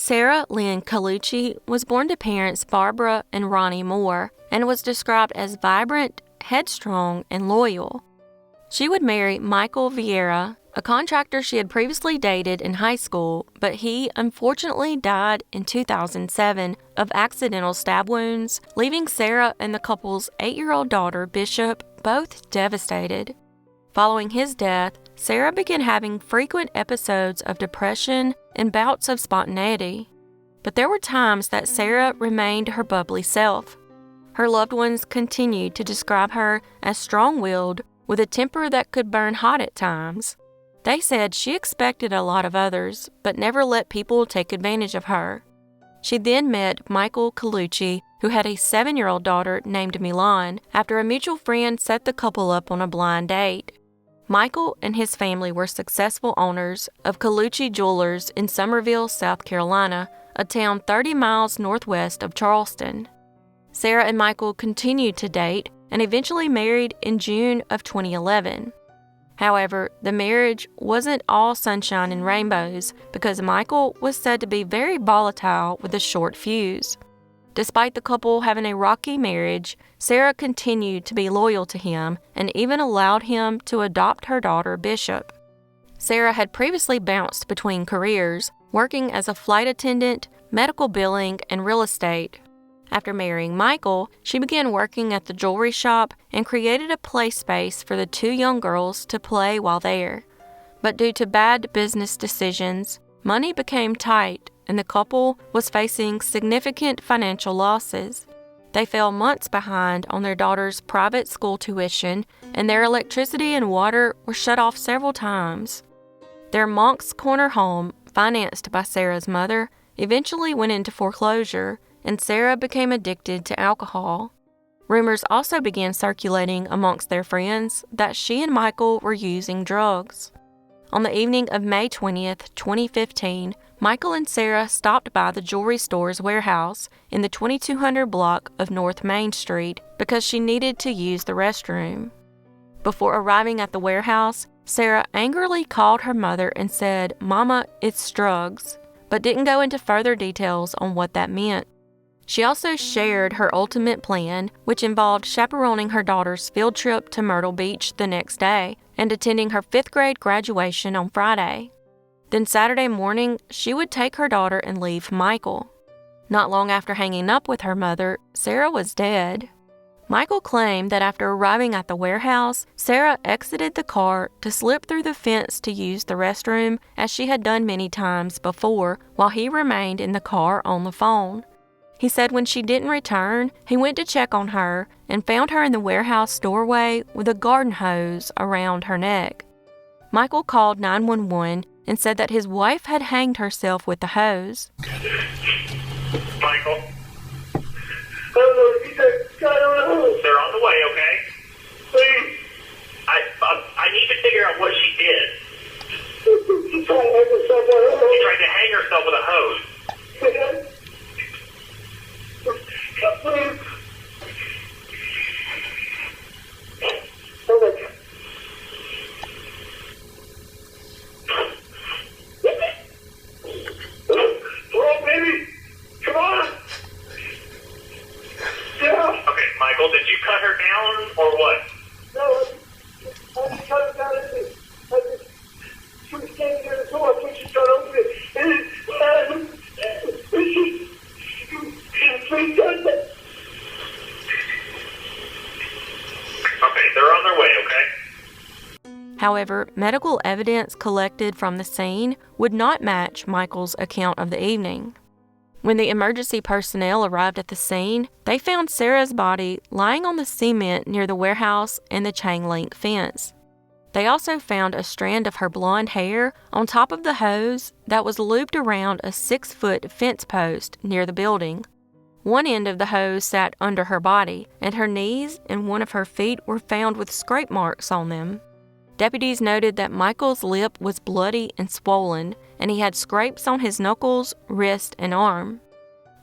Sara Lynn Colucci was born to parents Barbara and Ronnie Moore and was described as vibrant, headstrong, and loyal. She would marry Michael Vieira, a contractor she had previously dated in high school, but he unfortunately died in 2007 of accidental stab wounds, leaving Sara and the couple's 8-year-old daughter, Bishop, both devastated. Following his death, Sara began having frequent episodes of depression and bouts of spontaneity. But there were times that Sara remained her bubbly self. Her loved ones continued to describe her as strong-willed, with a temper that could burn hot at times. They said she expected a lot of others, but never let people take advantage of her. She then met Michael Colucci, who had a 7-year-old daughter named Milan, after a mutual friend set the couple up on a blind date. Michael and his family were successful owners of Colucci Jewelers in Summerville, South Carolina, a town 30 miles northwest of Charleston. Sara and Michael continued to date and eventually married in June of 2011. However, the marriage wasn't all sunshine and rainbows because Michael was said to be very volatile with a short fuse. Despite the couple having a rocky marriage, Sara continued to be loyal to him and even allowed him to adopt her daughter, Bishop. Sara had previously bounced between careers, working as a flight attendant, medical billing, and real estate. After marrying Michael, she began working at the jewelry shop and created a play space for the 2 young girls to play while there. But due to bad business decisions, money became tight and the couple was facing significant financial losses. They fell months behind on their daughter's private school tuition, and their electricity and water were shut off several times. Their Moncks Corner home, financed by Sara's mother, eventually went into foreclosure, and Sara became addicted to alcohol. Rumors also began circulating amongst their friends that she and Michael were using drugs. On the evening of May 20th, 2015, Michael and Sara stopped by the jewelry store's warehouse in the 2200 block of North Main Street because she needed to use the restroom. Before arriving at the warehouse, Sara angrily called her mother and said, "Mama, it's drugs," but didn't go into further details on what that meant. She also shared her ultimate plan, which involved chaperoning her daughter's field trip to Myrtle Beach the next day and attending her 5th grade graduation on Friday. Then Saturday morning, she would take her daughter and leave Michael. Not long after hanging up with her mother, Sara was dead. Michael claimed that after arriving at the warehouse, Sara exited the car to slip through the fence to use the restroom, as she had done many times before, while he remained in the car on the phone. He said when she didn't return, he went to check on her and found her in the warehouse doorway with a garden hose around her neck. Michael called 911 and said that his wife had hanged herself with the hose. Michael? They're on the way, okay? Please. I need to figure out what she did. She tried to hang herself with a hose. Please. Oh my God. Oh, baby. Come on. Yeah. Okay, Michael, did you cut her down or what? No, I just cut her down. She was standing near the door. I think she tried to open it. Please don't. Okay, they're on their way, okay? However, medical evidence collected from the scene would not match Michael's account of the evening. When the emergency personnel arrived at the scene, they found Sara's body lying on the cement near the warehouse and the chain-link fence. They also found a strand of her blonde hair on top of the hose that was looped around a 6-foot fence post near the building. One end of the hose sat under her body, and her knees and one of her feet were found with scrape marks on them. Deputies noted that Michael's lip was bloody and swollen, and he had scrapes on his knuckles, wrist, and arm.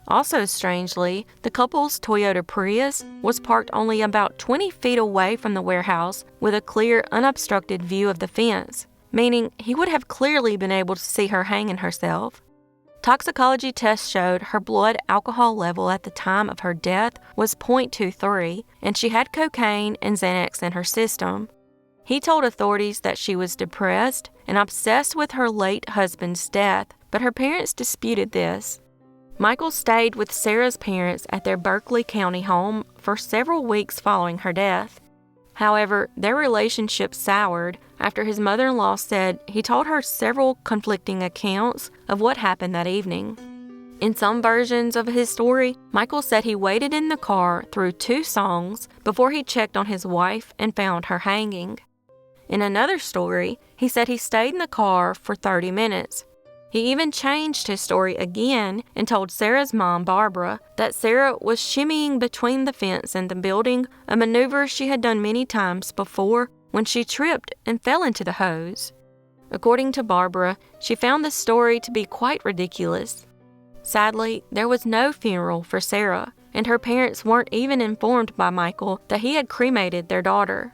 Also strangely, the couple's Toyota Prius was parked only about 20 feet away from the warehouse with a clear, unobstructed view of the fence, meaning he would have clearly been able to see her hanging herself. Toxicology tests showed her blood alcohol level at the time of her death was .23, and she had cocaine and Xanax in her system. He told authorities that she was depressed and obsessed with her late husband's death, but her parents disputed this. Michael stayed with Sara's parents at their Berkeley County home for several weeks following her death. However, their relationship soured after his mother-in-law said he told her several conflicting accounts of what happened that evening. In some versions of his story, Michael said he waited in the car through 2 songs before he checked on his wife and found her hanging. In another story, he said he stayed in the car for 30 minutes. He even changed his story again and told Sara's mom, Barbara, that Sara was shimmying between the fence and the building, a maneuver she had done many times before when she tripped and fell into the hose. According to Barbara, she found the story to be quite ridiculous. Sadly, there was no funeral for Sara, and her parents weren't even informed by Michael that he had cremated their daughter.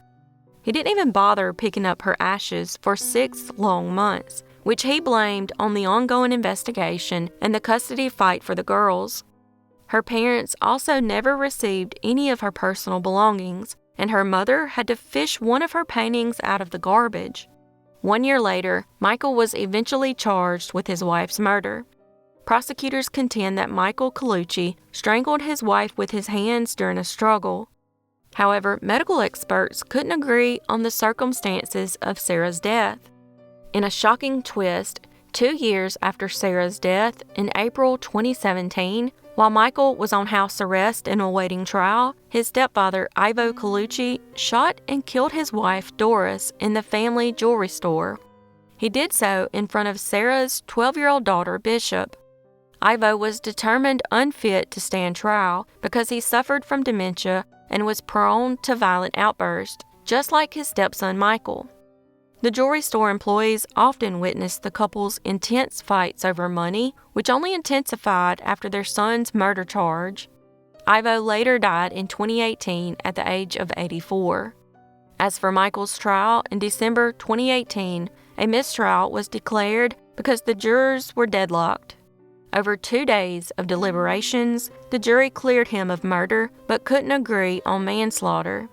He didn't even bother picking up her ashes for 6 long months, which he blamed on the ongoing investigation and the custody fight for the girls. Her parents also never received any of her personal belongings, and her mother had to fish one of her paintings out of the garbage. 1 year later, Michael was eventually charged with his wife's murder. Prosecutors contend that Michael Colucci strangled his wife with his hands during a struggle. However, medical experts couldn't agree on the circumstances of Sara's death. In a shocking twist, 2 years after Sara's death, in April 2017, while Michael was on house arrest and awaiting trial, his stepfather, Ivo Colucci, shot and killed his wife, Doris, in the family jewelry store. He did so in front of Sara's 12-year-old daughter, Bishop. Ivo was determined unfit to stand trial because he suffered from dementia and was prone to violent outbursts, just like his stepson, Michael. The jewelry store employees often witnessed the couple's intense fights over money, which only intensified after their son's murder charge. Ivo later died in 2018 at the age of 84. As for Michael's trial, in December 2018, a mistrial was declared because the jurors were deadlocked. Over 2 days of deliberations, the jury cleared him of murder but couldn't agree on manslaughter.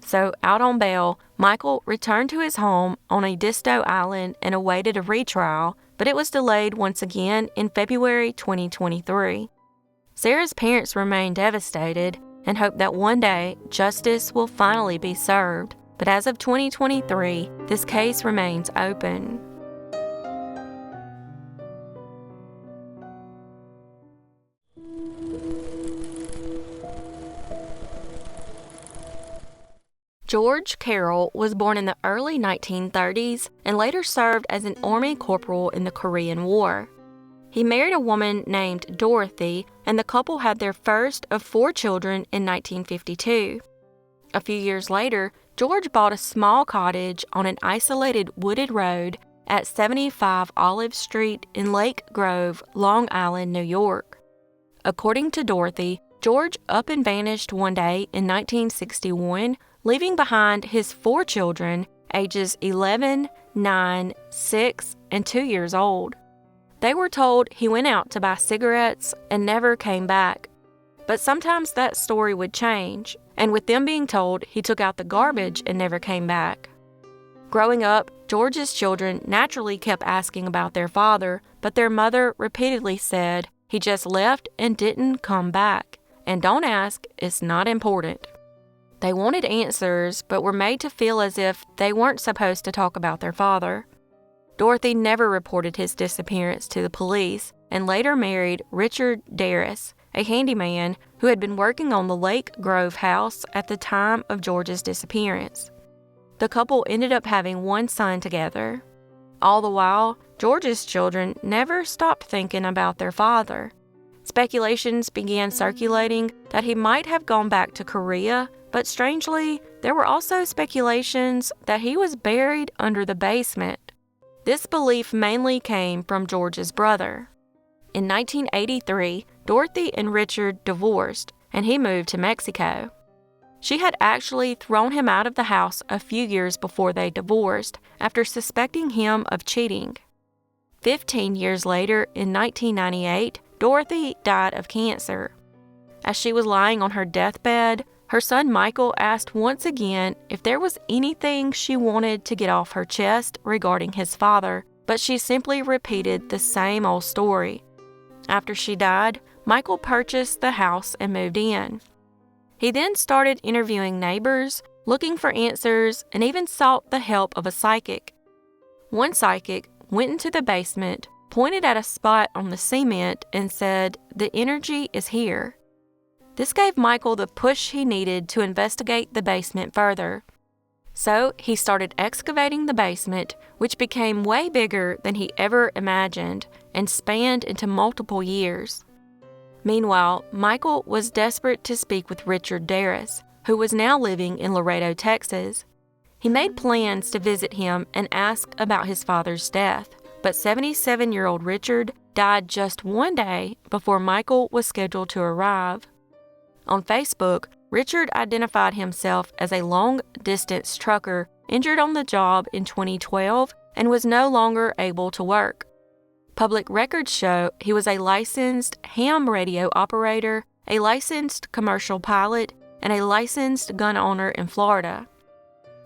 So, out on bail, Michael returned to his home on Edisto Island and awaited a retrial, but it was delayed once again in February 2023. Sara's parents remain devastated and hope that one day justice will finally be served, but as of 2023, this case remains open. George Carroll was born in the early 1930s and later served as an Army corporal in the Korean War. He married a woman named Dorothy, and the couple had their first of 4 children in 1952. A few years later, George bought a small cottage on an isolated wooded road at 75 Olive Street in Lake Grove, Long Island, New York. According to Dorothy, George up and vanished one day in 1961, leaving behind his 4 children, ages 11, 9, 6, and 2 years old. They were told he went out to buy cigarettes and never came back. But sometimes that story would change, and with them being told he took out the garbage and never came back. Growing up, George's children naturally kept asking about their father, but their mother repeatedly said he just left and didn't come back. And don't ask, it's not important. They wanted answers, but were made to feel as if they weren't supposed to talk about their father. Dorothy never reported his disappearance to the police and later married Richard Darris, a handyman who had been working on the Lake Grove house at the time of George's disappearance. The couple ended up having 1 son together. All the while, George's children never stopped thinking about their father. Speculations began circulating that he might have gone back to Korea, but strangely, there were also speculations that he was buried under the basement. This belief mainly came from George's brother. In 1983, Dorothy and Richard divorced, and he moved to Mexico. She had actually thrown him out of the house a few years before they divorced, after suspecting him of cheating. 15 years later, in 1998, Dorothy died of cancer. As she was lying on her deathbed, her son Michael asked once again if there was anything she wanted to get off her chest regarding his father, but she simply repeated the same old story. After she died, Michael purchased the house and moved in. He then started interviewing neighbors, looking for answers, and even sought the help of a psychic. One psychic went into the basement, pointed at a spot on the cement, and said, "The energy is here." This gave Michael the push he needed to investigate the basement further. So he started excavating the basement, which became way bigger than he ever imagined and spanned into multiple years. Meanwhile, Michael was desperate to speak with Richard Darris, who was now living in Laredo, Texas. He made plans to visit him and ask about his father's death, but 77-year-old Richard died just one day before Michael was scheduled to arrive. On Facebook, Richard identified himself as a long-distance trucker injured on the job in 2012 and was no longer able to work. Public records show he was a licensed ham radio operator, a licensed commercial pilot, and a licensed gun owner in Florida.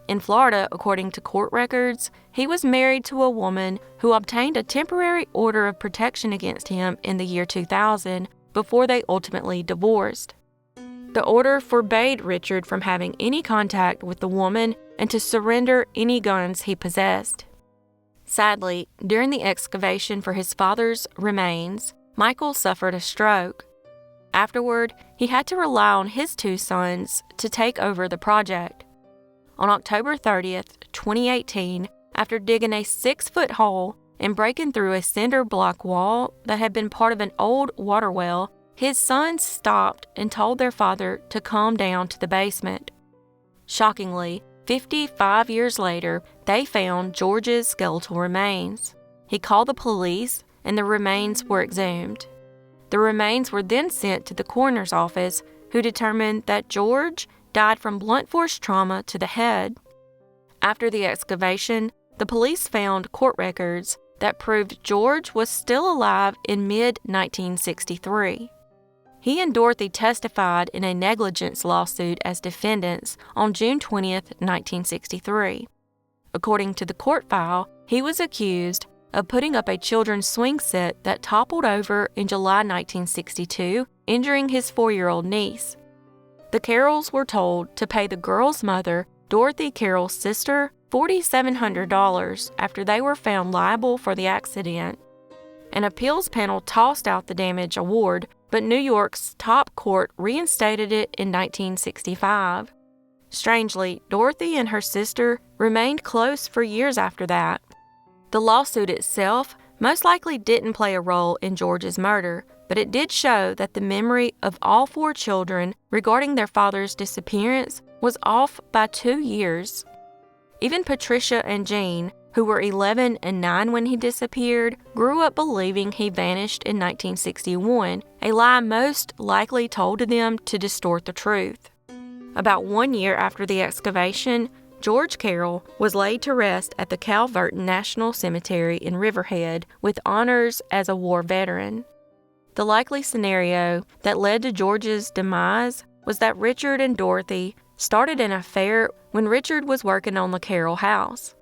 In Florida, according to court records, he was married to a woman who obtained a temporary order of protection against him in the year 2000 before they ultimately divorced. The order forbade Richard from having any contact with the woman and to surrender any guns he possessed. Sadly, during the excavation for his father's remains, Michael suffered a stroke. Afterward, he had to rely on his two sons to take over the project. On October 30th, 2018, after digging a 6-foot hole and breaking through a cinder block wall that had been part of an old water well, his sons stopped and told their father to come down to the basement. Shockingly, 55 years later, they found George's skeletal remains. He called the police, and the remains were exhumed. The remains were then sent to the coroner's office, who determined that George died from blunt force trauma to the head. After the excavation, the police found court records that proved George was still alive in mid-1963. He and Dorothy testified in a negligence lawsuit as defendants on June 20, 1963. According to the court file, he was accused of putting up a children's swing set that toppled over in July 1962, injuring his 4-year-old niece. The Carrolls were told to pay the girl's mother, Dorothy Carroll's sister, $4,700 after they were found liable for the accident. An appeals panel tossed out the damage award, but New York's top court reinstated it in 1965. Strangely, Dorothy and her sister remained close for years after that. The lawsuit itself most likely didn't play a role in George's murder, but it did show that the memory of all 4 children regarding their father's disappearance was off by 2 years. Even Patricia and Jean, who were 11 and 9 when he disappeared, grew up believing he vanished in 1961, a lie most likely told to them to distort the truth. About 1 year after the excavation, George Carroll was laid to rest at the Calverton National Cemetery in Riverhead with honors as a war veteran. The likely scenario that led to George's demise was that Richard and Dorothy started an affair when Richard was working on the Carroll house.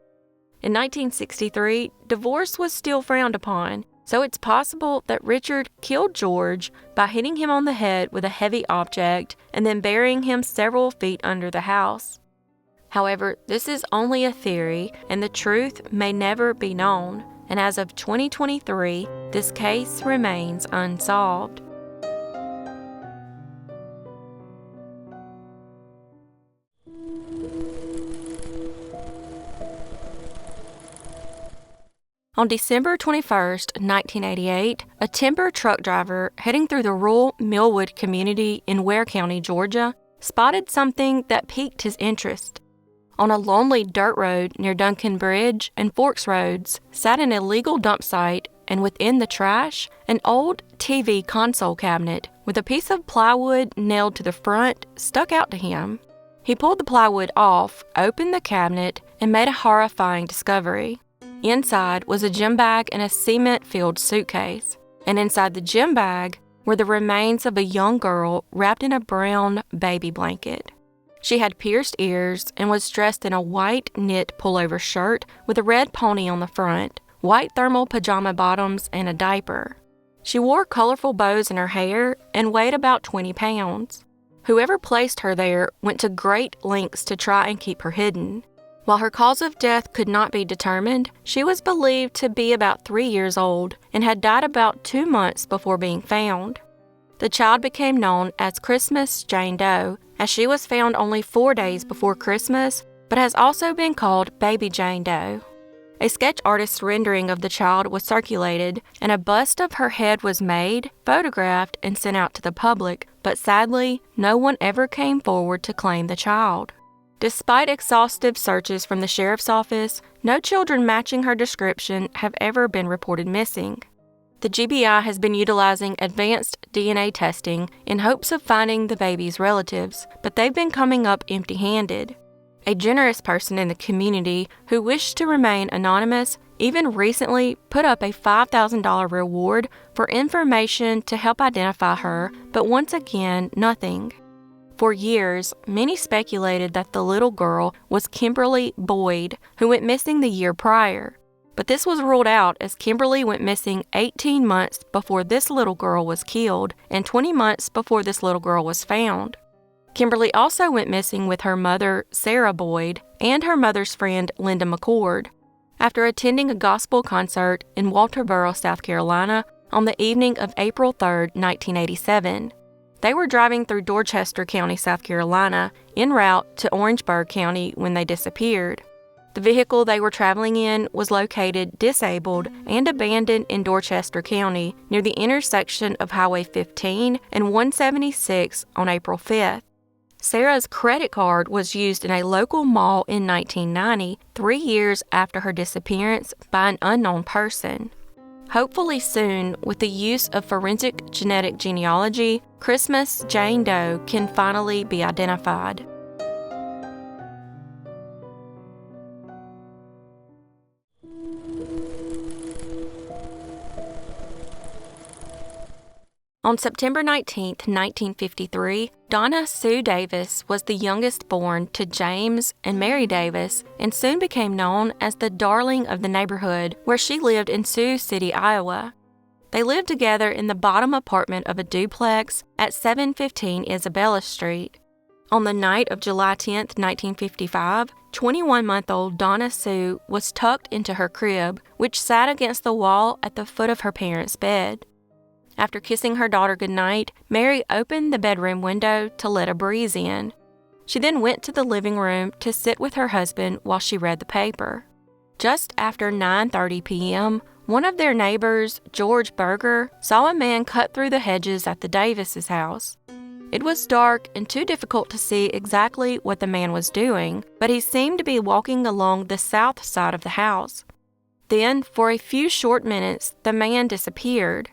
In 1963, divorce was still frowned upon, so it's possible that Richard killed George by hitting him on the head with a heavy object and then burying him several feet under the house. However, this is only a theory, and the truth may never be known, and as of 2023, this case remains unsolved. On December 21, 1988, a timber truck driver heading through the rural Millwood community in Ware County, Georgia, spotted something that piqued his interest. On a lonely dirt road near Duncan Bridge and Forks Roads sat an illegal dump site, and within the trash, an old TV console cabinet with a piece of plywood nailed to the front stuck out to him. He pulled the plywood off, opened the cabinet, and made a horrifying discovery. Inside was a gym bag and a cement-filled suitcase, and inside the gym bag were the remains of a young girl wrapped in a brown baby blanket. She had pierced ears and was dressed in a white knit pullover shirt with a red pony on the front, white thermal pajama bottoms, and a diaper. She wore colorful bows in her hair and weighed about 20 pounds. Whoever placed her there went to great lengths to try and keep her hidden. While her cause of death could not be determined, she was believed to be about 3 years old and had died about 2 months before being found. The child became known as Christmas Jane Doe, as she was found only 4 days before Christmas, but has also been called Baby Jane Doe. A sketch artist's rendering of the child was circulated, and a bust of her head was made, photographed, and sent out to the public, but sadly, no one ever came forward to claim the child. Despite exhaustive searches from the sheriff's office, no children matching her description have ever been reported missing. The GBI has been utilizing advanced DNA testing in hopes of finding the baby's relatives, but they've been coming up empty-handed. A generous person in the community who wished to remain anonymous even recently put up a $5,000 reward for information to help identify her, but once again, nothing. For years, many speculated that the little girl was Kimberly Boyd, who went missing the year prior. But this was ruled out as Kimberly went missing 18 months before this little girl was killed and 20 months before this little girl was found. Kimberly also went missing with her mother, Sara Boyd, and her mother's friend, Linda McCord, after attending a gospel concert in Walterboro, South Carolina, on the evening of April 3, 1987. They were driving through Dorchester County, South Carolina, en route to Orangeburg County when they disappeared. The vehicle they were traveling in was located disabled and abandoned in Dorchester County near the intersection of Highway 15 and 176 on April 5th. Sara's credit card was used in a local mall in 1990, 3 years after her disappearance, by an unknown person. Hopefully soon, with the use of forensic genetic genealogy, Christmas Jane Doe can finally be identified. On September 19, 1953, Donna Sue Davis was the youngest born to James and Mary Davis and soon became known as the darling of the neighborhood where she lived in Sioux City, Iowa. They lived together in the bottom apartment of a duplex at 715 Isabella Street. On the night of July 10, 1955, 21-month-old Donna Sue was tucked into her crib, which sat against the wall at the foot of her parents' bed. After kissing her daughter goodnight, Mary opened the bedroom window to let a breeze in. She then went to the living room to sit with her husband while she read the paper. Just after 9:30 p.m., one of their neighbors, George Berger, saw a man cut through the hedges at the Davises' house. It was dark and too difficult to see exactly what the man was doing, but he seemed to be walking along the south side of the house. Then, for a few short minutes, the man disappeared.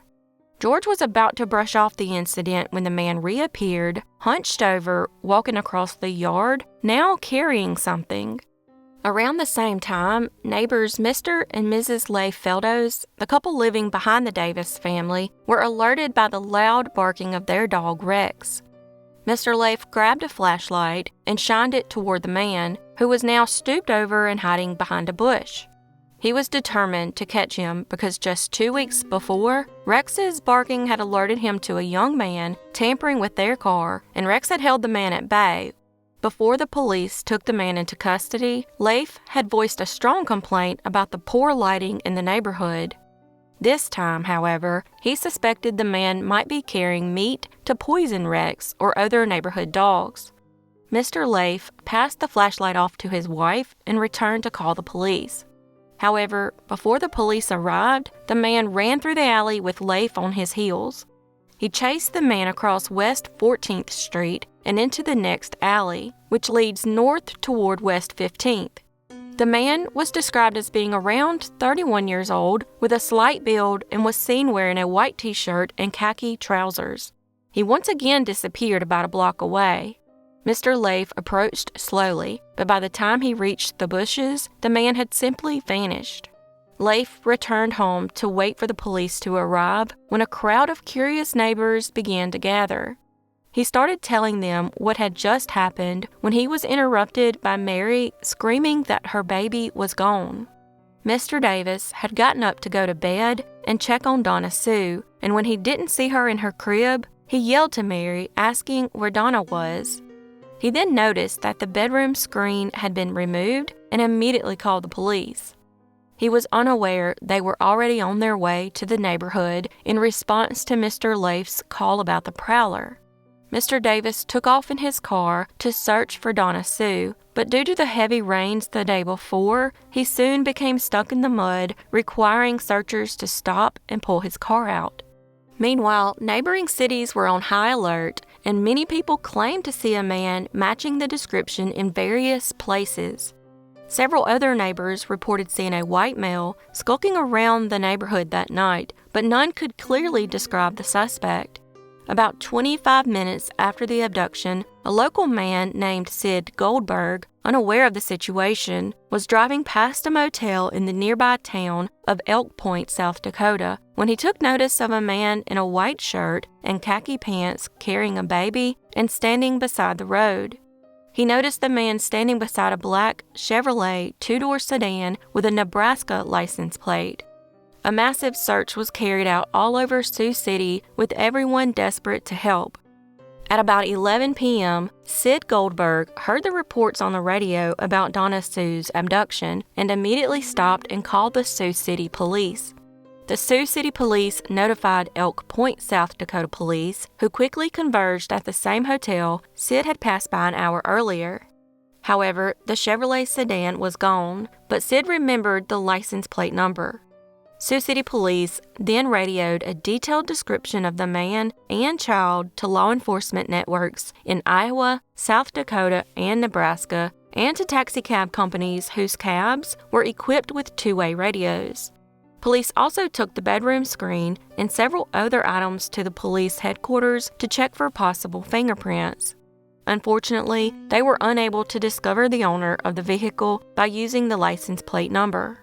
George was about to brush off the incident when the man reappeared, hunched over, walking across the yard, now carrying something. Around the same time, neighbors Mr. and Mrs. Leif Feldos, the couple living behind the Davis family, were alerted by the loud barking of their dog Rex. Mr. Leif grabbed a flashlight and shined it toward the man, who was now stooped over and hiding behind a bush. He was determined to catch him because just 2 weeks before, Rex's barking had alerted him to a young man tampering with their car, and Rex had held the man at bay. Before the police took the man into custody, Leif had voiced a strong complaint about the poor lighting in the neighborhood. This time, however, he suspected the man might be carrying meat to poison Rex or other neighborhood dogs. Mr. Leif passed the flashlight off to his wife and returned to call the police. However, before the police arrived, the man ran through the alley with Leif on his heels. He chased the man across West 14th Street and into the next alley, which leads north toward West 15th. The man was described as being around 31 years old, with a slight build, and was seen wearing a white t-shirt and khaki trousers. He once again disappeared about a block away. Mr. Leif approached slowly, but by the time he reached the bushes, the man had simply vanished. Leif returned home to wait for the police to arrive when a crowd of curious neighbors began to gather. He started telling them what had just happened when he was interrupted by Mary screaming that her baby was gone. Mr. Davis had gotten up to go to bed and check on Donna Sue, and when he didn't see her in her crib, he yelled to Mary, asking where Donna was. He then noticed that the bedroom screen had been removed and immediately called the police. He was unaware they were already on their way to the neighborhood in response to Mr. Leif's call about the prowler. Mr. Davis took off in his car to search for Donna Sue, but due to the heavy rains the day before, he soon became stuck in the mud, requiring searchers to stop and pull his car out. Meanwhile, neighboring cities were on high alert, and many people claimed to see a man matching the description in various places. Several other neighbors reported seeing a white male skulking around the neighborhood that night, but none could clearly describe the suspect. About 25 minutes after the abduction, a local man named Sid Goldberg, unaware of the situation, was driving past a motel in the nearby town of Elk Point, South Dakota, when he took notice of a man in a white shirt and khaki pants carrying a baby and standing beside the road. He noticed the man standing beside a black Chevrolet two-door sedan with a Nebraska license plate. A massive search was carried out all over Sioux City, with everyone desperate to help. At about 11 p.m., Sid Goldberg heard the reports on the radio about Donna Sue's abduction and immediately stopped and called the Sioux City police. The Sioux City police notified Elk Point, South Dakota police, who quickly converged at the same hotel Sid had passed by an hour earlier. However, the Chevrolet sedan was gone, but Sid remembered the license plate number. Sioux City police then radioed a detailed description of the man and child to law enforcement networks in Iowa, South Dakota, and Nebraska, and to taxicab companies whose cabs were equipped with two-way radios. Police also took the bedroom screen and several other items to the police headquarters to check for possible fingerprints. Unfortunately, they were unable to discover the owner of the vehicle by using the license plate number.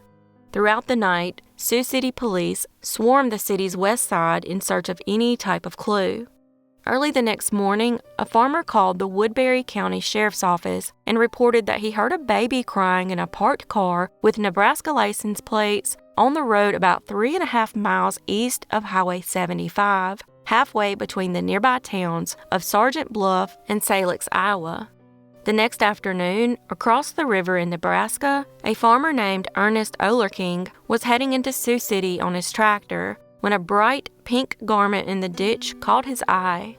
Throughout the night, Sioux City police swarmed the city's west side in search of any type of clue. Early the next morning, a farmer called the Woodbury County Sheriff's Office and reported that he heard a baby crying in a parked car with Nebraska license plates on the road about 3.5 miles east of Highway 75, halfway between the nearby towns of Sergeant Bluff and Salix, Iowa. The next afternoon, across the river in Nebraska, a farmer named Ernest Olerking was heading into Sioux City on his tractor when a bright pink garment in the ditch caught his eye.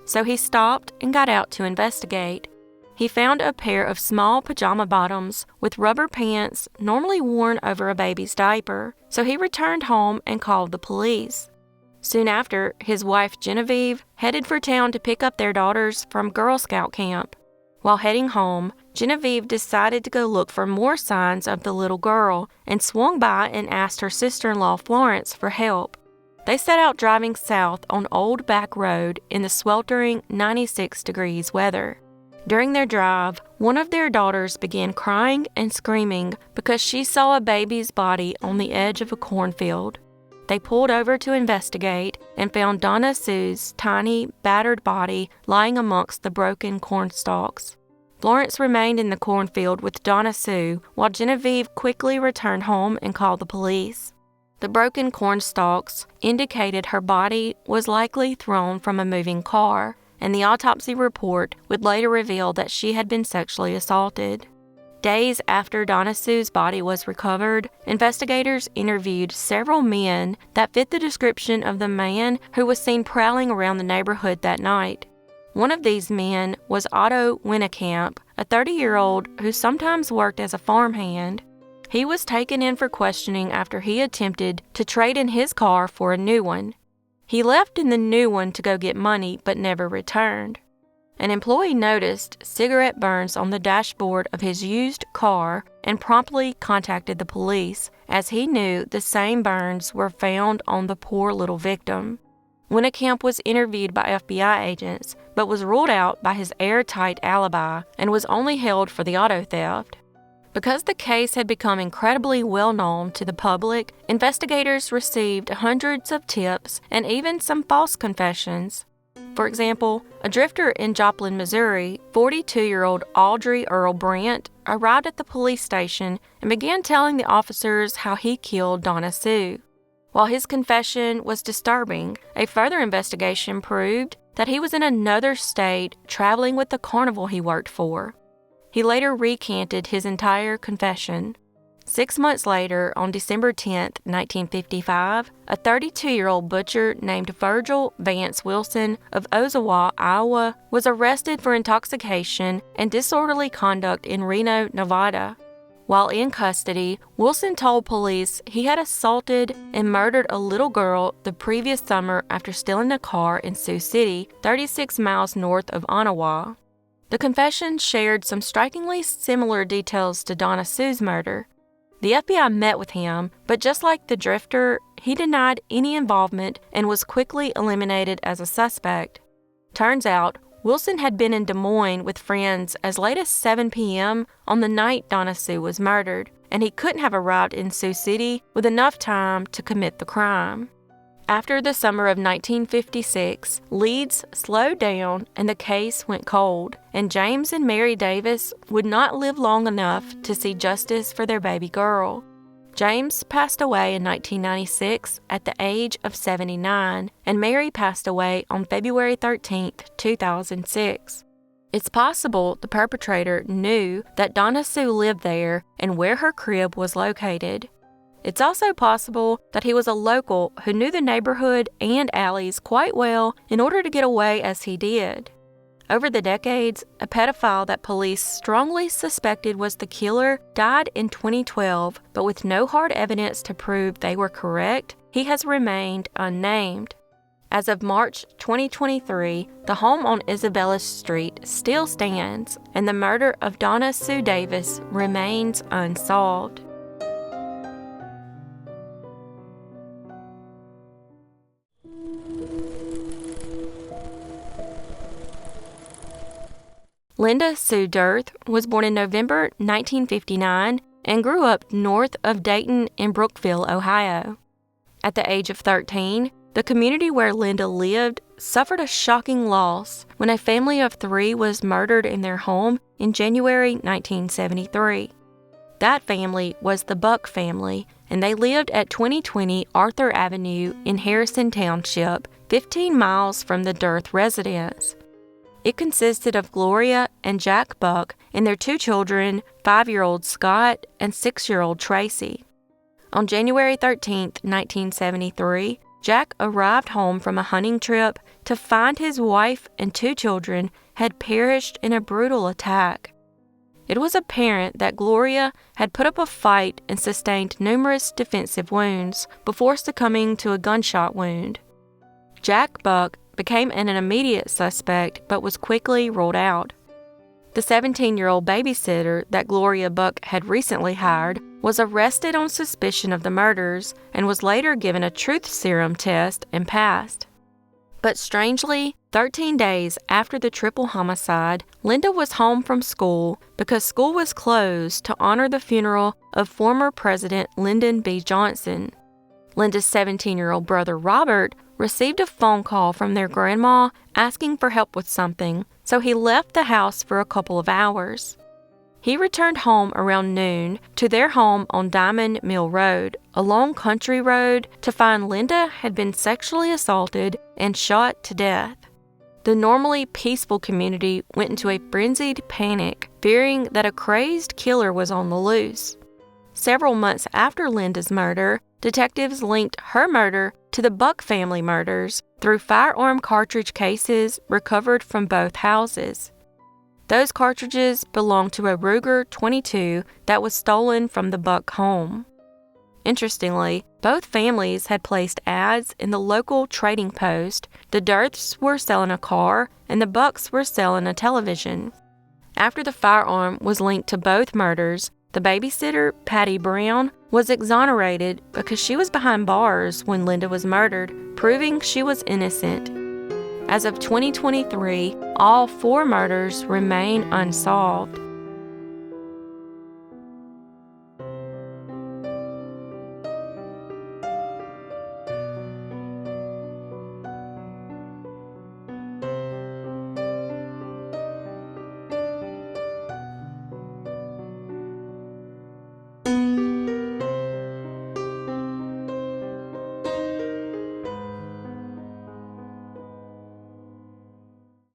So he stopped and got out to investigate. He found a pair of small pajama bottoms with rubber pants normally worn over a baby's diaper, so he returned home and called the police. Soon after, his wife Genevieve headed for town to pick up their daughters from Girl Scout camp. While heading home, Genevieve decided to go look for more signs of the little girl and swung by and asked her sister-in-law Florence for help. They set out driving south on Old Back Road in the sweltering 96 degrees weather. During their drive, one of their daughters began crying and screaming because she saw a baby's body on the edge of a cornfield. They pulled over to investigate and found Donna Sue's tiny, battered body lying amongst the broken corn stalks. Florence remained in the cornfield with Donna Sue while Genevieve quickly returned home and called the police. The broken corn stalks indicated her body was likely thrown from a moving car, and the autopsy report would later reveal that she had been sexually assaulted. Days after Donna Sue's body was recovered, investigators interviewed several men that fit the description of the man who was seen prowling around the neighborhood that night. One of these men was Otto Winekamp, a 30-year-old who sometimes worked as a farmhand. He was taken in for questioning after he attempted to trade in his car for a new one. He left in the new one to go get money but never returned. An employee noticed cigarette burns on the dashboard of his used car and promptly contacted the police, as he knew the same burns were found on the poor little victim. Winekamp was interviewed by FBI agents, but was ruled out by his airtight alibi and was only held for the auto theft. Because the case had become incredibly well known to the public, investigators received hundreds of tips and even some false confessions. For example, a drifter in Joplin, Missouri, 42-year-old Audrey Earl Brandt, arrived at the police station and began telling the officers how he killed Donna Sue. While his confession was disturbing, a further investigation proved that he was in another state traveling with the carnival he worked for. He later recanted his entire confession. 6 months later, on December 10, 1955, a 32-year-old butcher named Virgil Vance Wilson of Ozawa, Iowa, was arrested for intoxication and disorderly conduct in Reno, Nevada. While in custody, Wilson told police he had assaulted and murdered a little girl the previous summer after stealing a car in Sioux City, 36 miles north of Ottawa. The confession shared some strikingly similar details to Donna Sue's murder. The FBI met with him, but just like the drifter, he denied any involvement and was quickly eliminated as a suspect. Turns out, Wilson had been in Des Moines with friends as late as 7 p.m. on the night Donna Sue was murdered, and he couldn't have arrived in Sioux City with enough time to commit the crime. After the summer of 1956, leads slowed down and the case went cold, and James and Mary Davis would not live long enough to see justice for their baby girl. James passed away in 1996 at the age of 79, and Mary passed away on February 13, 2006. It's possible the perpetrator knew that Donna Sue lived there and where her crib was located. It's also possible that he was a local who knew the neighborhood and alleys quite well in order to get away as he did. Over the decades, a pedophile that police strongly suspected was the killer died in 2012, but with no hard evidence to prove they were correct, he has remained unnamed. As of March 2023, the home on Isabella Street still stands, and the murder of Donna Sue Davis remains unsolved. Linda Sue Dearth was born in November 1959 and grew up north of Dayton in Brookville, Ohio. At the age of 13, the community where Linda lived suffered a shocking loss when a family of 3 was murdered in their home in January 1973. That family was the Buck family, and they lived at 2020 Arthur Avenue in Harrison Township, 15 miles from the Dearth residence. It consisted of Gloria and Jack Buck and their 2 children, 5-year-old Scott and 6-year-old Tracy. On January 13, 1973, Jack arrived home from a hunting trip to find his wife and 2 children had perished in a brutal attack. It was apparent that Gloria had put up a fight and sustained numerous defensive wounds before succumbing to a gunshot wound. Jack Buck became an immediate suspect but was quickly ruled out. The 17-year-old babysitter that Gloria Buck had recently hired was arrested on suspicion of the murders and was later given a truth serum test and passed. But strangely, 13 days after the triple homicide, Linda was home from school because school was closed to honor the funeral of former President Lyndon B. Johnson. Linda's 17-year-old brother Robert received a phone call from their grandma asking for help with something, so he left the house for a couple of hours. He returned home around noon to their home on Diamond Mill Road, a long country road, to find Linda had been sexually assaulted and shot to death. The normally peaceful community went into a frenzied panic, fearing that a crazed killer was on the loose. Several months after Linda's murder, detectives linked her murder to the Buck family murders through firearm cartridge cases recovered from both houses. Those cartridges belonged to a Ruger .22 that was stolen from the Buck home. Interestingly, both families had placed ads in the local trading post. The Dearths were selling a car, and the Bucks were selling a television. After the firearm was linked to both murders, the babysitter, Patty Brown, was exonerated because she was behind bars when Linda was murdered, proving she was innocent. As of 2023, all 4 murders remain unsolved.